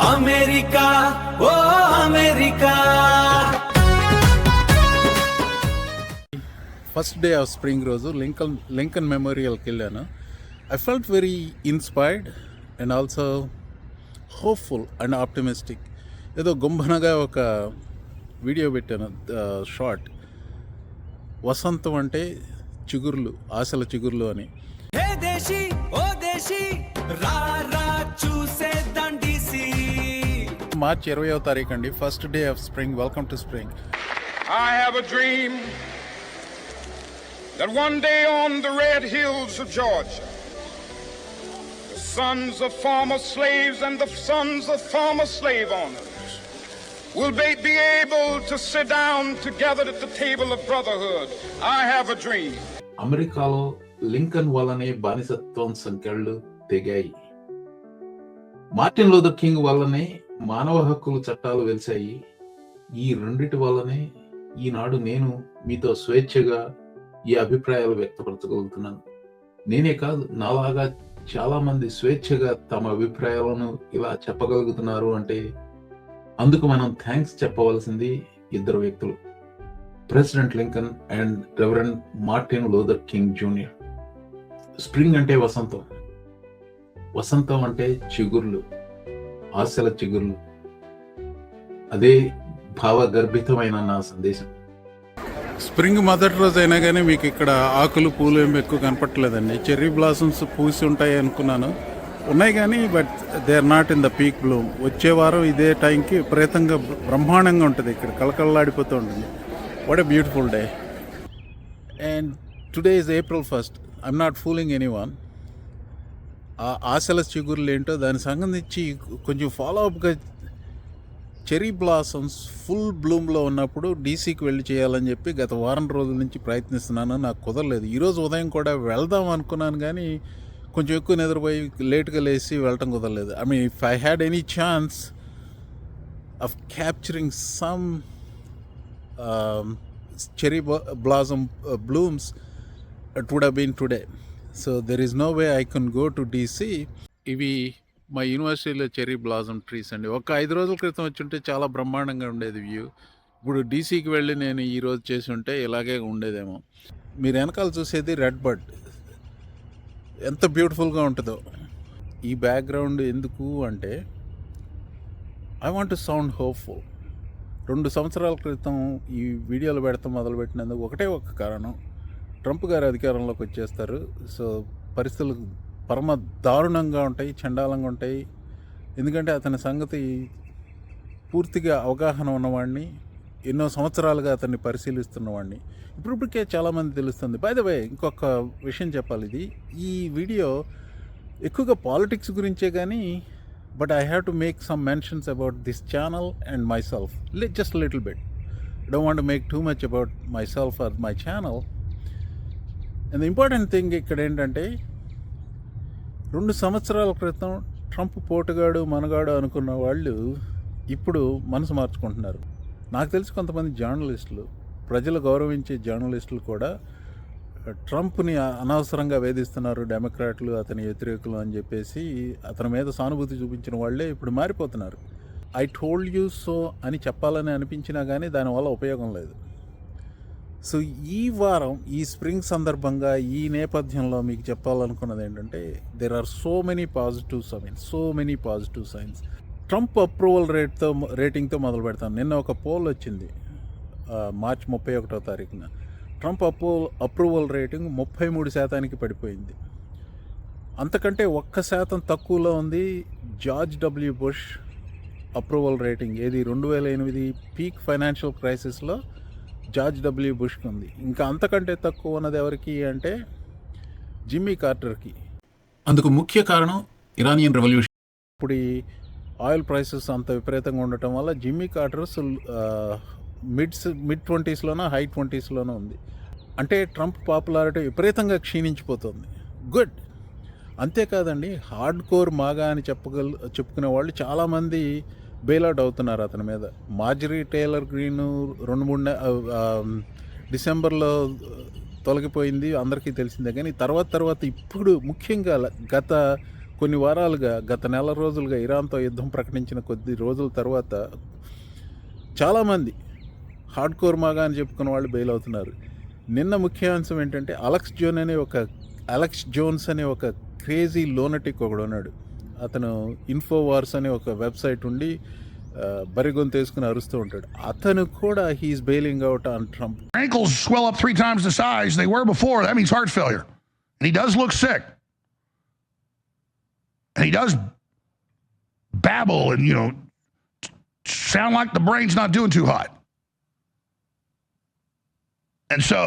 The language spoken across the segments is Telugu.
అమెరికా ఓ America. First day of spring రోజు లింకన్ మెమోరియల్కి వెళ్ళాను. I felt very inspired and also hopeful and optimistic. ఏదో గుంభనగా ఒక వీడియో పెట్టాను, షార్ట్. వసంతం అంటే చిగుర్లు, ఆశల చిగుర్లు అని. హే దేశీ ఓ దేశీ రా రా చూసేద్దాం DC. మార్చి 20వ తారీఖు అండి, first day of spring. Welcome to spring. I have a dream that one day on the red hills of Georgia, the sons of former slaves and the sons of former slave owners will be able to sit down together at the table of brotherhood. I have a dream. అమెరికాలో లింకన్ వల్లనే బానిసత్వం సంఖ్యలు తెగాయి. మార్టిన్ లూథర్ కింగ్ వల్లనే మానవ హక్కుల చట్టాలు వెలిశాయి. ఈ రెండిటి వల్లనే ఈనాడు నేను మీతో స్వేచ్ఛగా ఈ అభిప్రాయాలు వ్యక్తపరచగలుగుతున్నాను. నేనే కాదు, నాలాగా చాలా మంది స్వేచ్ఛగా తమ అభిప్రాయాలను ఇలా చెప్పగలుగుతున్నారు అంటే అందుకు మనం థ్యాంక్స్ చెప్పవలసింది ఇద్దరు వ్యక్తులు, president Lincoln and reverend Martin Luther king junior. Spring అంటే వసంతం, వసంతం అంటే చిగుర్లు, ఆశల చిగుర్లు. అదే భావగర్భితమైన నా సందేశం. స్ప్రింగ్ మొదటి రోజు అయినా కానీ మీకు ఇక్కడ ఆకులు పూలు ఏమి ఎక్కువ కనపట్లేదండి. చెర్రీ బ్లాసమ్స్ పూసి ఉంటాయి అనుకున్నాను, ఉన్నాయి కానీ but they are not in the peak bloom. వచ్చే వారం ఇదే టైంకి విపరీతంగా బ్రహ్మాండంగా ఉంటుంది, ఇక్కడ కళకళలాడిపోతూ ఉంటుంది. What a beautiful day. And today is April 1st. I'm not fooling any one. ఆ ఆశల చిగుర్లు ఏంటో దానికి సంబంధించి కొంచెం ఫాలోఅప్గా చెరీ బ్లాసమ్స్ ఫుల్ బ్లూమ్లో ఉన్నప్పుడు డీసీకి వెళ్ళి చేయాలని చెప్పి గత వారం రోజుల నుంచి ప్రయత్నిస్తున్నాను. నాకు కుదరలేదు. ఈరోజు ఉదయం కూడా వెళ్దాం అనుకున్నాను కానీ కొంచెం ఎక్కువ నిద్రపోయి లేట్గా లేచి వెళ్ళటం కుదరలేదు. I mean if I had any chance of capturing some cherry blossom blooms, it would have been today. So there is no way I can go to DC. ఇవి మా యూనివర్సిటీలో చెరీ బ్లాసమ్ ట్రీస్ అండి. ఒక 5 రోజుల క్రితం వచ్చి ఉంటే చాలా బ్రహ్మాండంగా ఉండేది వ్యూ. ఇప్పుడు డీసీకి వెళ్ళి నేను ఈరోజు చేసి ఉంటే ఇలాగే ఉండేదేమో. మీరు వెనకాల చూసేది రెడ్ బర్డ్, ఎంత బ్యూటిఫుల్గా ఉంటుందో. ఈ బ్యాక్గ్రౌండ్ ఎందుకు అంటే I want to sound hopeful. 2 సంవత్సరాల క్రితం ఈ వీడియోలు పెడతాం మొదలుపెట్టినందుకు ఒకటే ఒక కారణం, ట్రంప్ గారు అధికారంలోకి వచ్చేస్తారు. సో పరిస్థితులు పరమ దారుణంగా ఉంటాయి, చండాలంగా ఉంటాయి. ఎందుకంటే అతని సంగతి పూర్తిగా అవగాహన ఉన్నవాడిని, ఎన్నో సంవత్సరాలుగా అతన్ని పరిశీలిస్తున్నవాడిని ఇప్పటికే చాలామంది తెలుస్తుంది. బై ద వే ఇంకొక విషయం చెప్పాలి, ఈ వీడియో ఎక్కువగా పాలిటిక్స్ గురించే కానీ but I have to make some mentions about this channel and myself, just little bit. Don't want to make too much about myself or my channel. And the important thing ఇక్కడ ఏంటంటే 2 సంవత్సరాల క్రితం ట్రంప్ పోటుగాడు మనగాడు అనుకున్న వాళ్ళు ఇప్పుడు మనసు మార్చుకుంటున్నారు. నాకు తెలిసి కొంతమంది జర్నలిస్టులు, ప్రజలు గౌరవించే జర్నలిస్టులు కూడా ట్రంప్ని అనవసరంగా వేధిస్తున్నారు డెమోక్రాట్లు, అతని వ్యతిరేకులు అని చెప్పేసి అతని మీద సానుభూతి చూపించిన వాళ్ళే ఇప్పుడు మారిపోతున్నారు. ఐ టోల్డ్ యూ సో అని చెప్పాలని అనిపించినా కానీ దానివల్ల ఉపయోగం లేదు. సో ఈ వారం ఈ స్ప్రింగ్ సందర్భంగా ఈ నేపథ్యంలో మీకు చెప్పాలనుకున్నది ఏంటంటే there are so many positive signs. Trump approval రేటింగ్తో మొదలు పెడతాను. నిన్న ఒక పోల్ వచ్చింది, మార్చి 31వ తారీఖున. ట్రంప్ అప్రూవల్ రేటింగ్ 33% పడిపోయింది. అంతకంటే 1% తక్కువలో ఉంది George W bush approval rating. ఏది 2008 పీక్ ఫైనాన్షియల్ క్రైసిస్లో జార్జ్ డబ్ల్యూ బుష్కి ఉంది. ఇంకా అంతకంటే తక్కువ ఉన్నది ఎవరికి అంటే జిమ్మీ కార్టర్కి. అందుకు ముఖ్య కారణం ఇరానియన్ రెవల్యూషన్. ఇప్పుడు ఈ ఆయిల్ ప్రైసెస్ అంత విపరీతంగా ఉండటం వల్ల జిమ్మీ కార్టర్ మిడ్ 20sలోనో హై 20sలోనో ఉంది. అంటే ట్రంప్ పాపులారిటీ విపరీతంగా క్షీణించిపోతుంది. గుడ్. అంతేకాదండి, హార్డ్ కోర్ మాగా అని చెప్పుకునే వాళ్ళు చాలామంది బెయిల్అవుట్ అవుతున్నారు అతని మీద. మార్జరీ టేలర్ గ్రీన్ 2-3 డిసెంబర్లో తొలగిపోయింది, అందరికీ తెలిసిందే. కానీ తర్వాత ఇప్పుడు ముఖ్యంగా గత కొన్ని వారాలుగా గత నెల రోజులుగా ఇరాన్తో యుద్ధం ప్రకటించిన కొద్ది రోజుల తర్వాత చాలామంది హార్డ్ కోర్ మాగా అని చెప్పుకున్న వాళ్ళు బెయిల్ అవుతున్నారు. నిన్న ముఖ్యాంశం ఏంటంటే అలెక్స్ జోన్స్ అనే ఒక క్రేజీ లోనటిక్ ఒకడు ఉన్నాడు. అతను ఇన్ఫోవార్స్ అనే ఒక వెబ్సైట్ ఉండి బరిగొంతు వేసుకుని అరుస్తూ ఉంటాడు. అతను కూడా he's bailing out on Trump. Ankles swell up 3 times the size they were before. That means heart failure. And he does look sick. And he does babble and, sound like the brain's not doing too hot. And so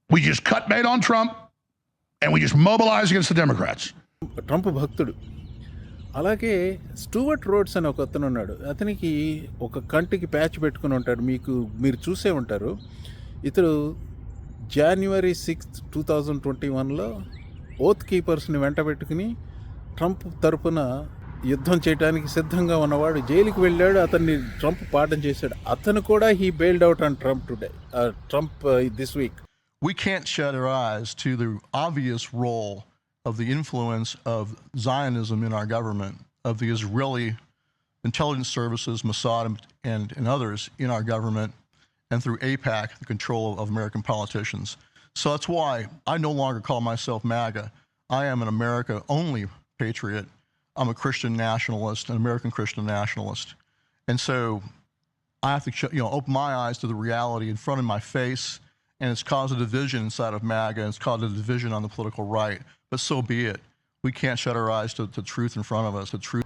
we just cut bait on Trump and we just mobilize against the Democrats. Trump భక్తుడు. అలాగే స్టూవర్ట్ రోడ్స్ అని ఒక అతను ఉన్నాడు. అతనికి ఒక కంటికి ప్యాచ్ పెట్టుకుని ఉంటాడు. మీరు చూసే ఉంటారు. ఇతడు January 6th, 2021లో ఓత్ కీపర్స్ని వెంట పెట్టుకుని ట్రంప్ తరపున యుద్ధం చేయడానికి సిద్ధంగా ఉన్నవాడు జైలుకి వెళ్ళాడు. అతన్ని ట్రంప్ పాఠం చేశాడు. అతను కూడా he bailed out on Trump this week. We can't shut our eyes to the obvious role of the influence of Zionism in our government, of the Israeli intelligence services, Mossad and others in our government, and through AIPAC, the control of American politicians. So that's why I no longer call myself MAGA. I am an America-only patriot. I'm a Christian nationalist, an American Christian nationalist. And so I have to open my eyes to the reality in front of my face, and it's caused a division inside of MAGA, and it's caused a division on the political right. But so be it. We can't shut our eyes to the truth in front of us. The truth.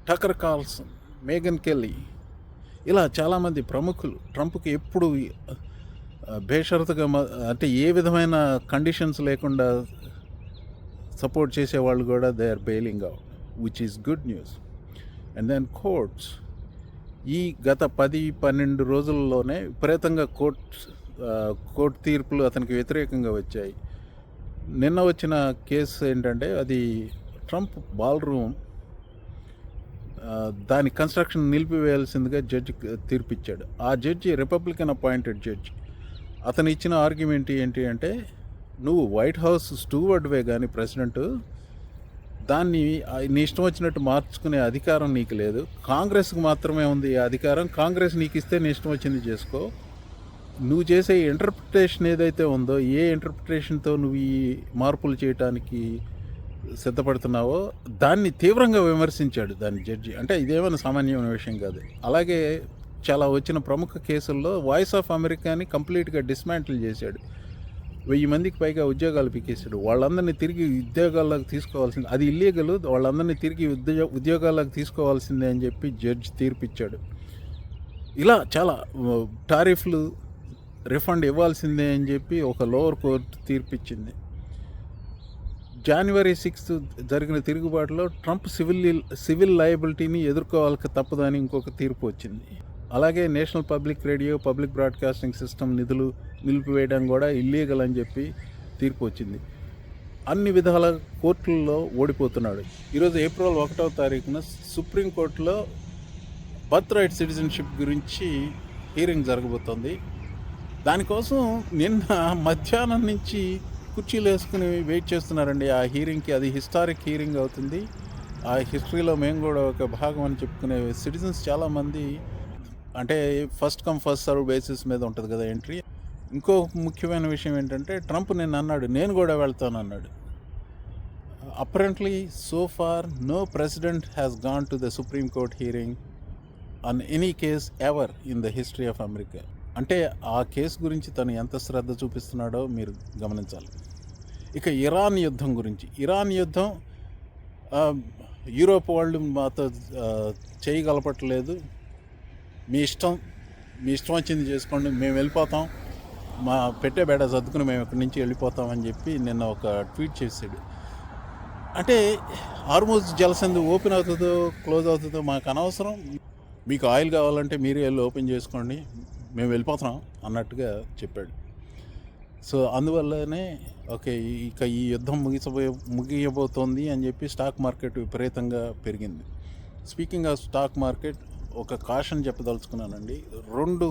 Tucker Carlsen, Megan Kelly, ఇలా చాలామంది ప్రముఖులు ట్రంప్కి ఎప్పుడు బేషరతుగా అంటే ఏ విధమైన కండిషన్స్ లేకుండా సపోర్ట్ చేసేవాళ్ళు కూడా they are bailing out, which is good news. And then courts ఈ గత 10-12 రోజుల్లోనే విపరీతంగా కోర్టు తీర్పులు అతనికి వ్యతిరేకంగా వచ్చాయి. నిన్న వచ్చిన కేసు ఏంటంటే అది ట్రంప్ బాల్ రూమ్ దాని కన్స్ట్రక్షన్ నిలిపివేయాల్సిందిగా జడ్జి తీర్పిచ్చాడు. ఆ జడ్జి రిపబ్లికన్ అపాయింటెడ్ జడ్జి. అతను ఇచ్చిన ఆర్గ్యుమెంట్ ఏంటి అంటే, నువ్వు వైట్ హౌస్ స్టూవర్డ్వే కానీ ప్రెసిడెంట్, దాన్ని నీ ఇష్టం వచ్చినట్టు మార్చుకునే అధికారం నీకు లేదు. కాంగ్రెస్కి మాత్రమే ఉంది ఈ అధికారం. కాంగ్రెస్ నీకు ఇస్తే నీ ఇష్టం వచ్చింది చేసుకో. నువ్వు చేసే ఇంటర్ప్రిటేషన్ ఏదైతే ఉందో, ఏ ఇంటర్ప్రిటేషన్తో నువ్వు ఈ మార్పులు చేయడానికి సిద్ధపడుతున్నావో దాన్ని తీవ్రంగా విమర్శించాడు దాని జడ్జి. అంటే ఇదేమైనా సామాన్యమైన విషయం కాదు. అలాగే చాలా వచ్చిన ప్రముఖ కేసుల్లో వాయిస్ ఆఫ్ అమెరికాని కంప్లీట్గా డిస్మాంటిల్ చేశాడు. 1000 మందికి పైగా ఉద్యోగాలు పీకేశాడు. వాళ్ళందరినీ తిరిగి ఉద్యోగాల్లోకి తీసుకోవాల్సింది, అది ఇల్లీగల్, వాళ్ళందరినీ తిరిగి ఉద్యోగాల్లోకి తీసుకోవాల్సిందే అని చెప్పి జడ్జి తీర్పిచ్చాడు. ఇలా చాలా టారిఫ్లు రిఫండ్ ఇవ్వాల్సిందే అని చెప్పి ఒక లోవర్ కోర్టు తీర్పిచ్చింది. January 6th జరిగిన తిరుగుబాటులో ట్రంప్ సివిల్ లయబిలిటీని ఎదుర్కోవాలని తప్పదని ఇంకొక తీర్పు వచ్చింది. అలాగే national public radio, public broadcasting system నిధులు నిలిపివేయడం కూడా ఇల్లీగల్ అని చెప్పి తీర్పు వచ్చింది. అన్ని విధాల కోర్టుల్లో ఓడిపోతున్నాడు. ఈరోజు April 1వ తారీఖున సుప్రీంకోర్టులో బర్త్ రైట్ సిటిజన్షిప్ గురించి హీరింగ్ జరగబోతోంది. దానికోసం నిన్న మధ్యాహ్నం నుంచి కుర్చీలు వేసుకుని వెయిట్ చేస్తున్నారండి ఆ హీరింగ్కి. అది హిస్టారిక్ హీరింగ్ అవుతుంది. ఆ హిస్టరీలో మేము కూడా ఒక భాగం అని చెప్పుకునే సిటిజన్స్ చాలామంది, అంటే first come first serve basis మీద ఉంటుంది కదా ఎంట్రీ. ఇంకో ముఖ్యమైన విషయం ఏంటంటే, ట్రంప్ నిన్న అన్నాడు నేను కూడా వెళ్తాను అన్నాడు. Apparently so far no president has gone to the Supreme Court hearing on any case ever in the history of America. అంటే ఆ కేసు గురించి తను ఎంత శ్రద్ధ చూపిస్తున్నాడో మీరు గమనించాలి. ఇక ఇరాన్ యుద్ధం గురించి, ఇరాన్ యుద్ధం యూరోప్ వాళ్ళు మాతో చేయగలపట్లేదు, మీ ఇష్టం వచ్చింది చేసుకోండి, మేము వెళ్ళిపోతాం, మా పెట్టే బేడ సర్దుకుని మేము ఇక్కడి నుంచి వెళ్ళిపోతామని చెప్పి నిన్న ఒక ట్వీట్ చేశాడు. అంటే హార్మోజ్ జలసంధి ఓపెన్ అవుతుందో క్లోజ్ అవుతుందో మాకు అనవసరం, మీకు ఆయిల్ కావాలంటే మీరే వెళ్ళి ఓపెన్ చేసుకోండి, మేము వెళ్ళిపోతున్నాం అన్నట్టుగా చెప్పాడు. సో అందువల్లనే ఓకే ఇక ఈ యుద్ధం ముగియబోతోంది అని చెప్పి స్టాక్ మార్కెట్ విపరీతంగా పెరిగింది. స్పీకింగ్ ఆఫ్ స్టాక్ మార్కెట్, ఒక కాషన్ చెప్పదలుచుకున్నానండి. 2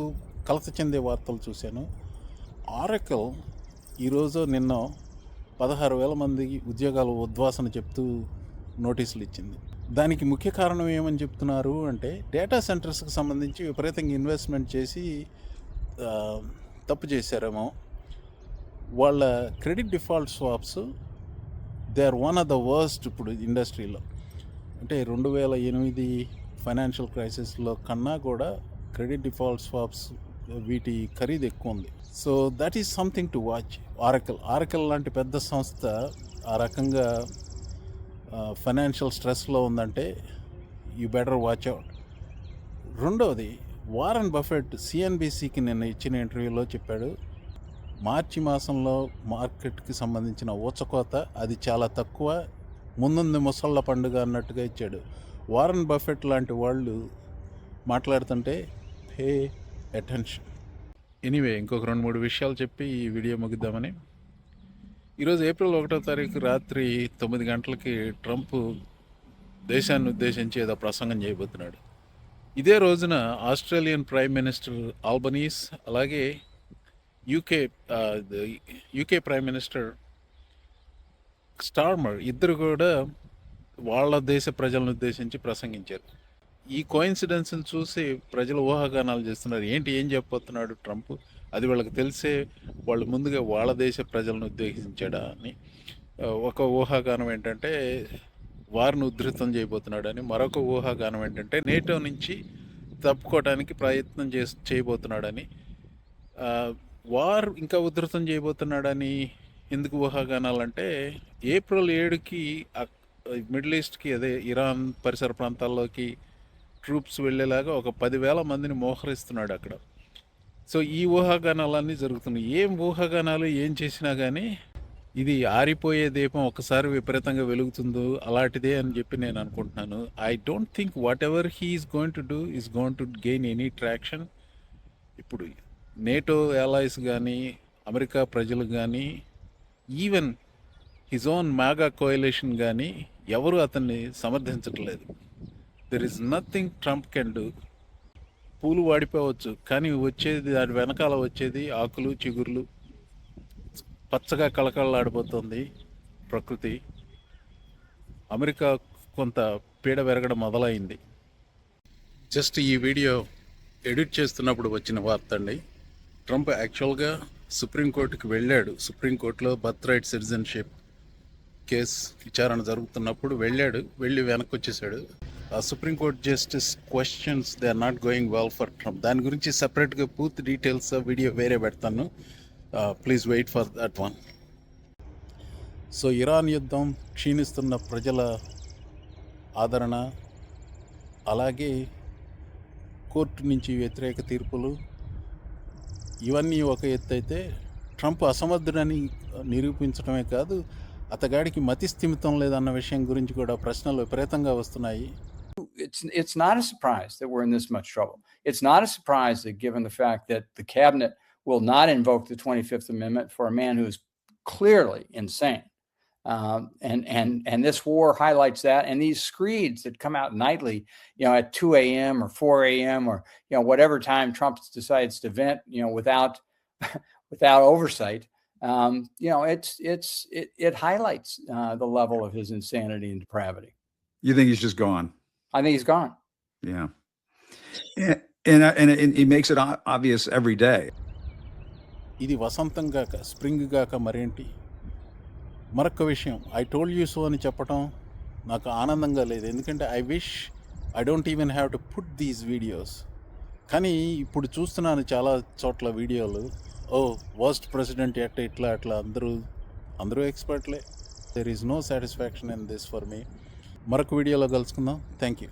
కలత చెందే వార్తలు చూశాను. ఆరకల్ ఈరోజు నిన్న 16,000 మందికి ఉద్యోగాలు ఉద్వాసన చెప్తూ నోటీసులు ఇచ్చింది. దానికి ముఖ్య కారణం ఏమని చెప్తున్నారు అంటే, డేటా సెంటర్స్కి సంబంధించి విపరీతంగా ఇన్వెస్ట్మెంట్ చేసి తప్పు చేశారేమో. వాళ్ళ credit default swaps they are one of the worst ఇప్పుడు ఇండస్ట్రీలో. అంటే 2008 ఫైనాన్షియల్ క్రైసిస్లో కన్నా కూడా క్రెడిట్ డిఫాల్ట్ స్వాప్స్ వీటి ఖరీదు ఎక్కువ ఉంది. So that is something to watch. Oracle లాంటి పెద్ద సంస్థ ఆ రకంగా ఫైనాన్షియల్ స్ట్రెస్లో ఉందంటే యూ బెటర్ వాచ్ అవుట్. రెండవది, వారన్ బఫెట్ సిఎన్బిసికి నిన్న ఇచ్చిన ఇంటర్వ్యూలో చెప్పాడు, మార్చి మాసంలో మార్కెట్కి సంబంధించిన ఊచకోత అది చాలా తక్కువ, ముందుంది ముసళ్ళ పండుగ అన్నట్టుగా ఇచ్చాడు. వారన్ బఫెట్ లాంటి వాళ్ళు మాట్లాడుతుంటే పే అటెన్షన్. ఎనీవే, ఇంకొక 2-3 విషయాలు చెప్పి ఈ వీడియో ముగిద్దామని. ఈరోజు ఏప్రిల్ 1వ తారీఖు రాత్రి 9 గంటలకి ట్రంప్ దేశాన్ని ఉద్దేశించి ఏదో ప్రసంగం చేయబోతున్నాడు. ఇదే రోజున ఆస్ట్రేలియన్ ప్రైమ్ మినిస్టర్ ఆల్బనీస్, అలాగే యూకే ప్రైమ్ మినిస్టర్ స్టార్మర్ ఇద్దరు కూడా వాళ్ళ దేశ ప్రజలను ఉద్దేశించి ప్రసంగించారు. ఈ కోయిన్సిడెన్స్ని చూసి ప్రజలు ఊహాగానాలు చేస్తున్నారు. ఏం చెప్పబోతున్నాడు ట్రంప్, అది వాళ్ళకి తెలిసే వాళ్ళు ముందుగా వాళ్ళ దేశ ప్రజలను ఉద్దేశించాడా అని. ఒక ఊహాగానం ఏంటంటే వారిని ఉధృతం చేయబోతున్నాడని, మరొక ఊహాగానం ఏంటంటే నేటో నుంచి తప్పుకోవడానికి ప్రయత్నం చేయబోతున్నాడని. వార్ ఇంకా ఉధృతం చేయబోతున్నాడని ఎందుకు ఊహాగానాలంటే, ఏప్రిల్ 7కి మిడిల్ ఈస్ట్కి, అదే ఇరాన్ పరిసర ప్రాంతాల్లోకి ట్రూప్స్ వెళ్ళేలాగా ఒక 10,000 మందిని మోహరిస్తున్నాడు అక్కడ. సో ఈ ఊహాగానాలన్నీ జరుగుతున్నాయి. ఏం ఊహాగానాలు ఏం చేసినా కానీ ఇది ఆరిపోయే దీపం ఒకసారి విపరీతంగా వెలుగుతుందో అలాంటిదే అని చెప్పి నేను అనుకుంటున్నాను. I don't think whatever he is going to do is going to gain any traction. ఇప్పుడు నేటో allies కానీ, అమెరికా ప్రజలు కానీ, even his own MAGA coalition కానీ ఎవరు అతన్ని సమర్థించట్లేదు. There is nothing Trump can do. పూలు వాడిపోవచ్చు, కానీ వచ్చేది దాని వెనకాల వచ్చేది ఆకులు చిగుర్లు. పచ్చగా కళకళలాడిపోతుంది ప్రకృతి. అమెరికా కొంత పీడ పెరగడం మొదలైంది. జస్ట్ ఈ వీడియో ఎడిట్ చేస్తున్నప్పుడు వచ్చిన వార్త అండి. ట్రంప్ యాక్చువల్గా సుప్రీంకోర్టుకి వెళ్ళాడు. సుప్రీంకోర్టులో బర్త్ రైట్ సిటిజన్షిప్ కేసు విచారణ జరుగుతున్నప్పుడు వెళ్ళి వెనక్కి వచ్చేసాడు. ఆ Supreme Court justice questions they are not going well for Trump. దాని గురించి సపరేట్గా పూర్తి డీటెయిల్స్ వీడియో వేరే పెడతాను. Please wait for that one. So Iran యుద్ధం, క్షీణిస్తున్న ప్రజల ఆదరణ, అలాగే కోర్టు నుంచి వ్యతిరేక తీర్పులు, ఇవన్నీ ఒక ఎత్తు అయితే, ట్రంప్ అసమర్థుడని నిరూపించడమే కాదు, అతగాడికి మతి స్థిమితం లేదన్న విషయం గురించి కూడా ప్రశ్నలు విపరీతంగా వస్తున్నాయి. It's not a surprise that we're in this much trouble. It's not a surprise that, given the fact that the cabinet will not invoke the 25th Amendment for a man who is clearly insane. And this war highlights that. And these screeds that come out nightly, at 2 a.m. or 4 a.m. or, whatever time Trump decides to vent, without oversight, it highlights the level of his insanity and depravity. You think he's just gone? I think he's gone. Yeah. And he makes it obvious every day. ఇది వసంతం గాక స్ప్రింగ్ గాక మరేంటి. మరొక విషయం, ఐ టోల్డ్ యూ సో అని చెప్పడం నాకు ఆనందంగా లేదు. ఎందుకంటే I don't even have to put these videos. కానీ ఇప్పుడు చూస్తున్నాను చాలా చోట్ల వీడియోలు, వర్స్ట్ ప్రెసిడెంట్ ఇట్లా అందరూ ఎక్స్పర్ట్లే. There is no satisfaction in this for me. మరొక వీడియోలో కలుసుకుందాం. Thank you.